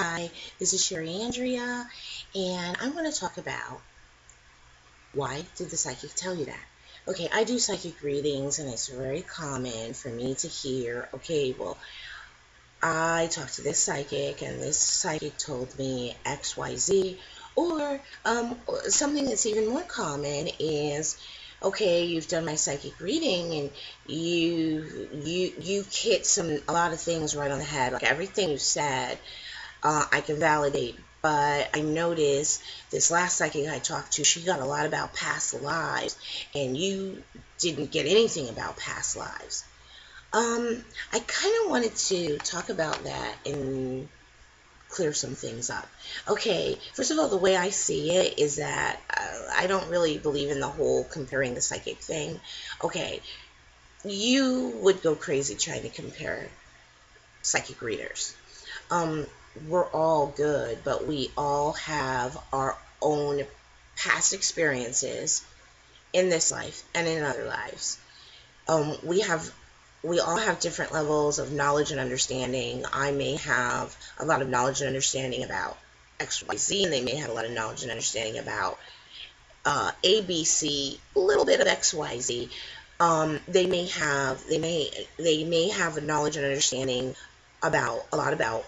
Hi, this is Andrea, and I'm going to talk about why did the psychic tell you that? Okay, I do psychic readings, and it's very common for me to hear, okay, well, I talked to this psychic, and this psychic told me XYZ, or something that's even more common is, okay, you've done my psychic reading, and you hit a lot of things right on the head, like everything you said I can validate. But I noticed this last psychic I talked to, she got a lot about past lives, and you didn't get anything about past lives. I kind of wanted to talk about that and clear some things up. Okay, first of all, the way I see it is that I don't really believe in the whole comparing the psychic thing. Okay, you would go crazy trying to compare psychic readers. Um, we're all good, but we all have our own past experiences in this life and in other lives. We all have different levels of knowledge and understanding. I may have a lot of knowledge and understanding about XYZ, and they may have a lot of knowledge and understanding about ABC, a little bit of XYZ. They may have a knowledge and understanding about a lot about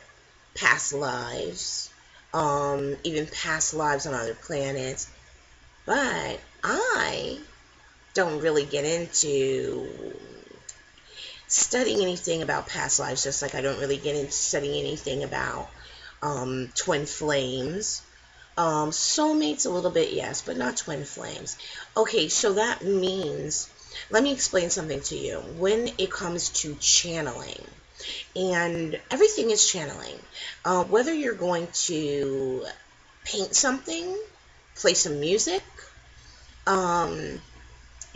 past lives, even past lives on other planets. But I don't really get into studying anything about past lives, just like I don't really get into studying anything about twin flames. Soulmates a little bit, yes, but not twin flames. Okay, so that means, let me explain something to you. When it comes to channeling, and everything is channeling. Whether you're going to paint something, play some music, um,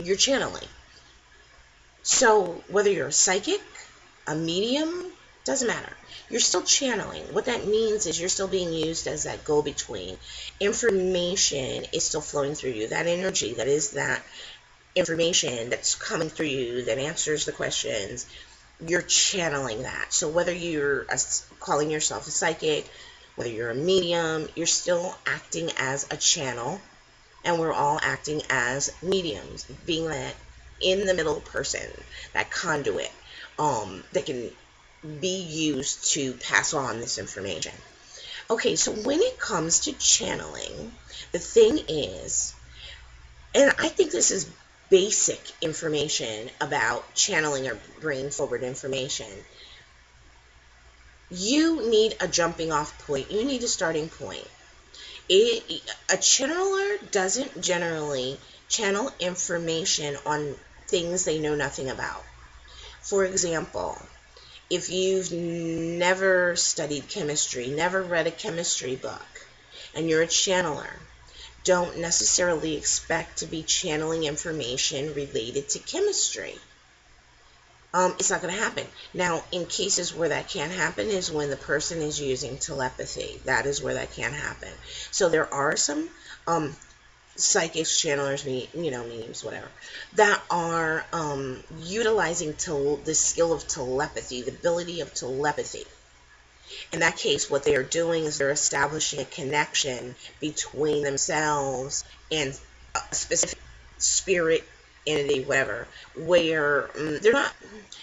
you're channeling. So whether you're a psychic, a medium, doesn't matter. You're still channeling. What that means is you're still being used as that go-between. Information is still flowing through you. That energy, that is that information that's coming through you that answers the questions, you're channeling that. So whether you're calling yourself a psychic, whether you're a medium, you're still acting as a channel, and we're all acting as mediums, being that in the middle person, that conduit, that can be used to pass on this information. Okay, so when it comes to channeling, the thing is, and I think this is basic information about channeling or bringing forward information. You need a jumping off point. You need a starting point. A channeler doesn't generally channel information on things they know nothing about. For example, if you've never studied chemistry, never read a chemistry book, and you're a channeler, don't necessarily expect to be channeling information related to chemistry. It's not going to happen. Now, in cases where that can happen is when the person is using telepathy. That is where that can happen. So there are some psychics, channelers, mediums, whatever, that are utilizing the skill of telepathy, the ability of telepathy. In that case, what they are doing is they're establishing a connection between themselves and a specific spirit, entity, whatever, where they're not,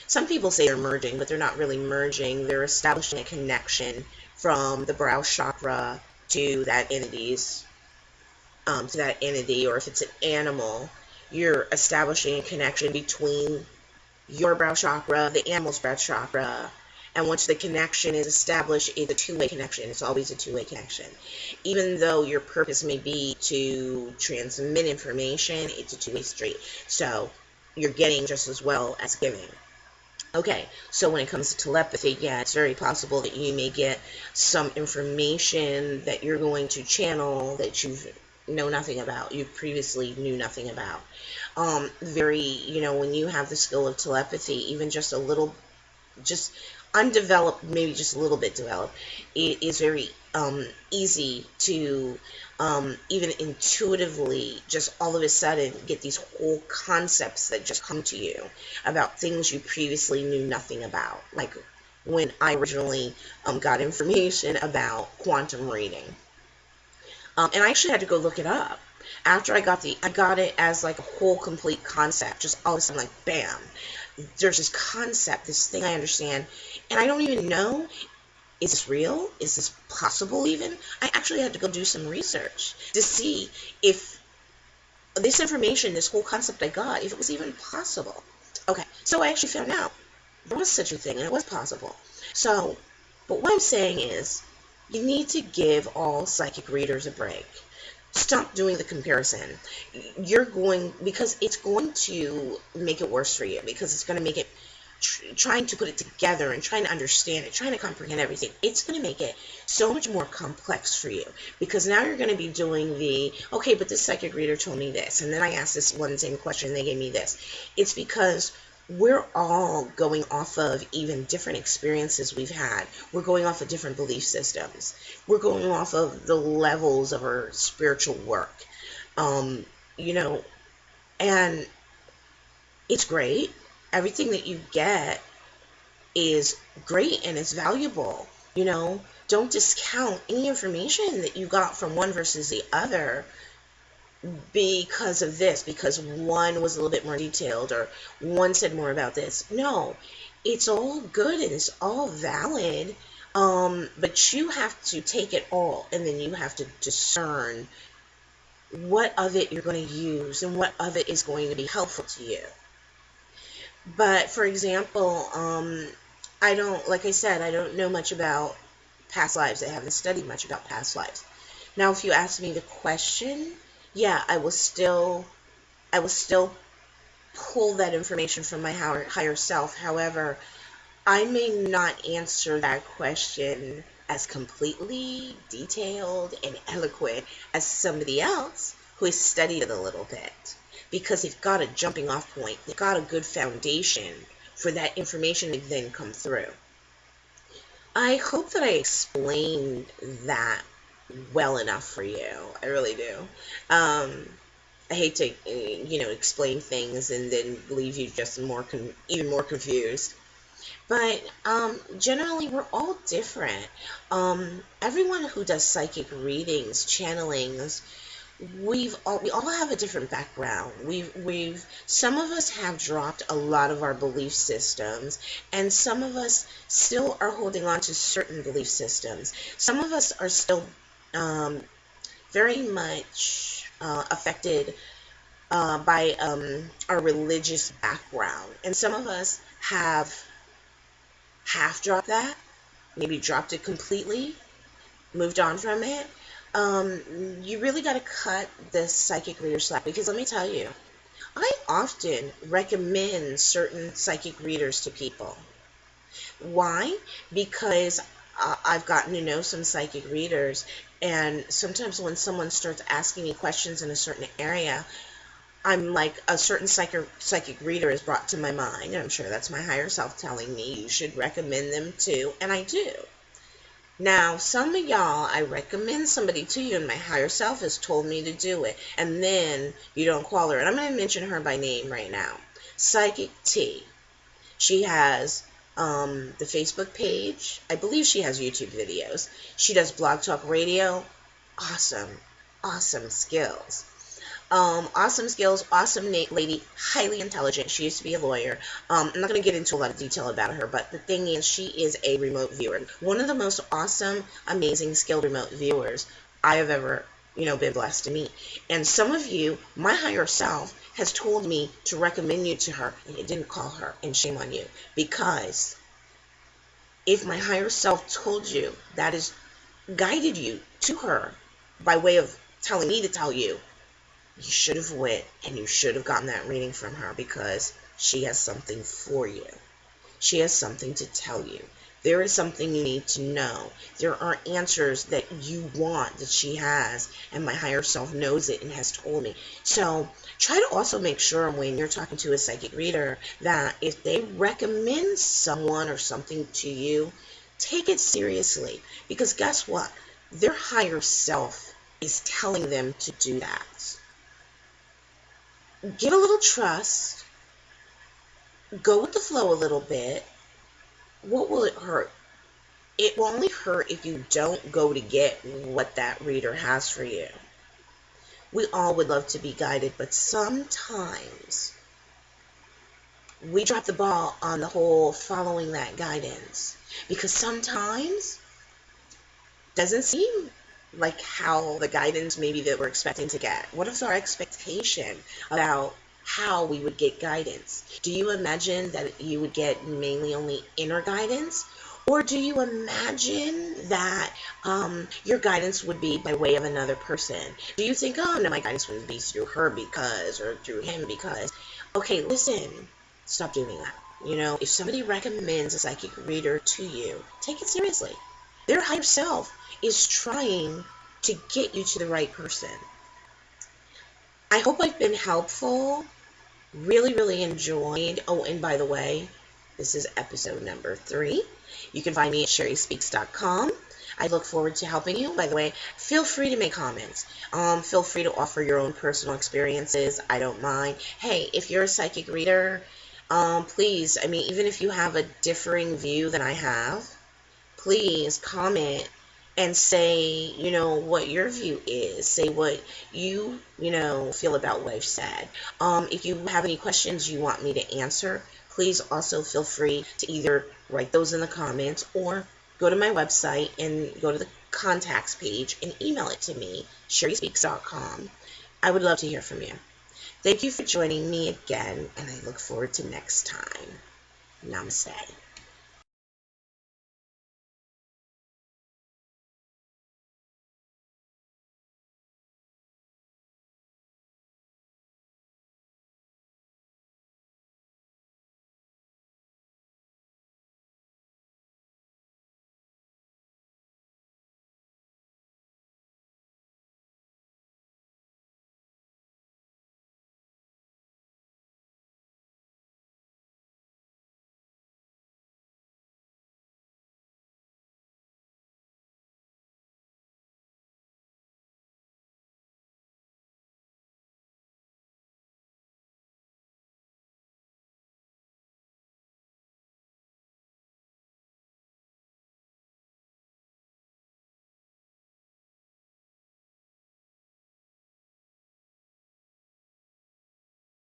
some people say they're merging, but they're not really merging. They're establishing a connection from the brow chakra to that entity, or if it's an animal, you're establishing a connection between your brow chakra, the animal's brow chakra, and once the connection is established, it's a two-way connection. It's always a two-way connection. Even though your purpose may be to transmit information, it's a two-way street. So you're getting just as well as giving. Okay, so when it comes to telepathy, yeah, it's very possible that you may get some information that you're going to channel that you know nothing about, you previously knew nothing about. When you have the skill of telepathy, even just a little, just undeveloped, maybe just a little bit developed, it is very easy to even intuitively just all of a sudden get these whole concepts that just come to you about things you previously knew nothing about. Like when I originally got information about quantum reading. And I actually had to go look it up. After I got it as like a whole complete concept. Just all of a sudden, like, bam, there's this concept, this thing I understand, and I don't even know, is this real? Is this possible even? I actually had to go do some research to see if this information, this whole concept I got, if it was even possible. Okay, so I actually found out there was such a thing, and it was possible. So, but what I'm saying is, you need to give all psychic readers a break. Stop doing the comparison. Because it's going to make it worse for you, because it's going to make it, trying to put it together and trying to understand it, trying to comprehend everything, it's going to make it so much more complex for you, because now you're going to be doing okay, but this psychic reader told me this, and then I asked this one same question and they gave me this. It's because we're all going off of even different experiences we've had. We're going off of different belief systems. We're going off of the levels of our spiritual work. You know, and it's great. Everything that you get is great and it's valuable. Don't discount any information that you got from one versus the other because of this, because one was a little bit more detailed or one said more about this. No, it's all good and it's all valid, but you have to take it all, and then you have to discern what of it you're going to use and what of it is going to be helpful to you. But for example, like I said, I don't know much about past lives. I haven't studied much about past lives. Now, if you ask me the question, yeah, I will still pull that information from my higher self. However, I may not answer that question as completely detailed and eloquent as somebody else who has studied it a little bit, because they've got a jumping off point. They've got a good foundation for that information to then come through. I hope that I explained that well enough for you. I really do. I hate to, explain things and then leave you just even more confused. But generally, we're all different. Everyone who does psychic readings, channelings, we all have a different background. Some of us have dropped a lot of our belief systems, and some of us still are holding on to certain belief systems. Some of us are still very much affected by our religious background, and some of us have half dropped that, maybe dropped it completely, moved on from it. You really got to cut the psychic reader slack, because let me tell you, I often recommend certain psychic readers to people. Why? Because I've gotten to know some psychic readers, and sometimes when someone starts asking me questions in a certain area, I'm like, a certain psychic reader is brought to my mind, and I'm sure that's my higher self telling me you should recommend them to, and I do. Now, some of y'all, I recommend somebody to you, and my higher self has told me to do it, and then you don't call her. And I'm going to mention her by name right now. Psychic T. She has the Facebook page. I believe she has YouTube videos. She does Blog Talk Radio. Awesome skills. Awesome skills, awesome lady, highly intelligent. She used to be a lawyer. I'm not going to get into a lot of detail about her, but the thing is, she is a remote viewer. One of the most awesome, amazing, skilled remote viewers I have ever, been blessed to meet. And some of you, my higher self has told me to recommend you to her, and you didn't call her, and shame on you. Because if my higher self told you, that is, guided you to her by way of telling me to tell you, you should have went and you should have gotten that reading from her, because she has something for you. She has something to tell you. There is something you need to know. There are answers that you want that she has, and my higher self knows it and has told me. So try to also make sure when you're talking to a psychic reader that if they recommend someone or something to you, take it seriously. Because guess what? Their higher self is telling them to do that. Give a little trust, go with the flow a little bit, what will it hurt? It will only hurt if you don't go to get what that reader has for you. We all would love to be guided, but sometimes we drop the ball on the whole following that guidance, because sometimes it doesn't seem like how the guidance maybe that we're expecting to get. What is our expectation about how we would get guidance? Do you imagine that you would get mainly only inner guidance? Or do you imagine that your guidance would be by way of another person? Do you think, oh, no, my guidance would be through her because, or through him because? Okay, listen, stop doing that. If somebody recommends a psychic reader to you, take it seriously. Their higher self is trying to get you to the right person. I hope I've been helpful. Really, really enjoyed. Oh, and by the way, this is episode number 3. You can find me at sherryspeaks.com. I look forward to helping you. By the way, feel free to make comments. Feel free to offer your own personal experiences. I don't mind. Hey, if you're a psychic reader, please, even if you have a differing view than I have, please comment and say, what your view is. Say what you, feel about what I've said. If you have any questions you want me to answer, please also feel free to either write those in the comments or go to my website and go to the contacts page and email it to me, sherryspeaks.com. I would love to hear from you. Thank you for joining me again, and I look forward to next time. Namaste.